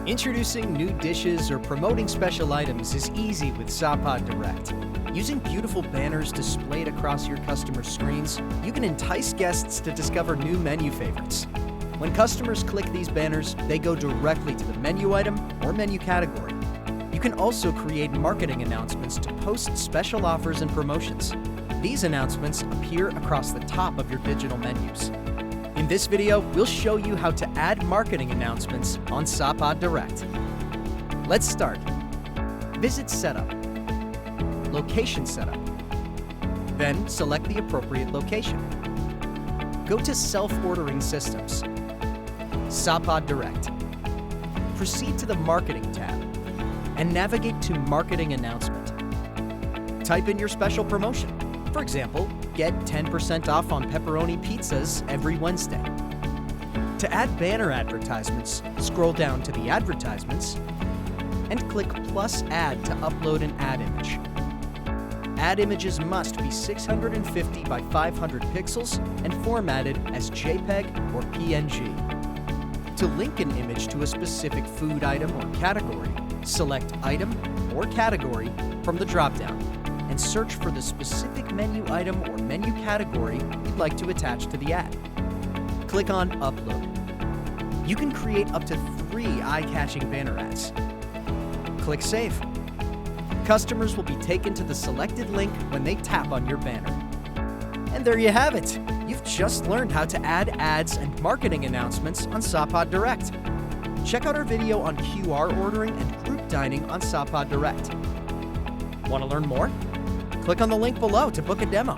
Introducing new dishes or promoting special items is easy with Sapaad Direct. Using beautiful banners displayed across your customers' screens, you can entice guests to discover new menu favorites. When customers click these banners, they go directly to the menu item or menu category. You can also create marketing announcements to post special offers and promotions. These announcements appear across the top of your digital menus. In this video, we'll show you how to add marketing announcements on Sapaad Direct. Let's start. Visit Setup, Location Setup. Then select the appropriate location. Go to Self-Ordering Systems, Sapaad Direct. Proceed to the Marketing tab and navigate to Marketing Announcement. Type in your special promotion. For example, get 10% off on pepperoni pizzas every Wednesday. To add banner advertisements, scroll down to the Advertisements and click Plus Add to upload an ad image. Ad images must be 650 by 500 pixels and formatted as JPEG or PNG. To link an image to a specific food item or category, select Item or Category from the dropdown and search for the specific menu item or menu category you'd like to attach to the ad. Click on Upload. You can create up to 3 eye-catching banner ads. Click Save. Customers will be taken to the selected link when they tap on your banner. And there you have it! You've just learned how to add ads and marketing announcements on Sapaad Direct. Check out our video on QR ordering and group dining on Sapaad Direct. Want to learn more? Click on the link below to book a demo.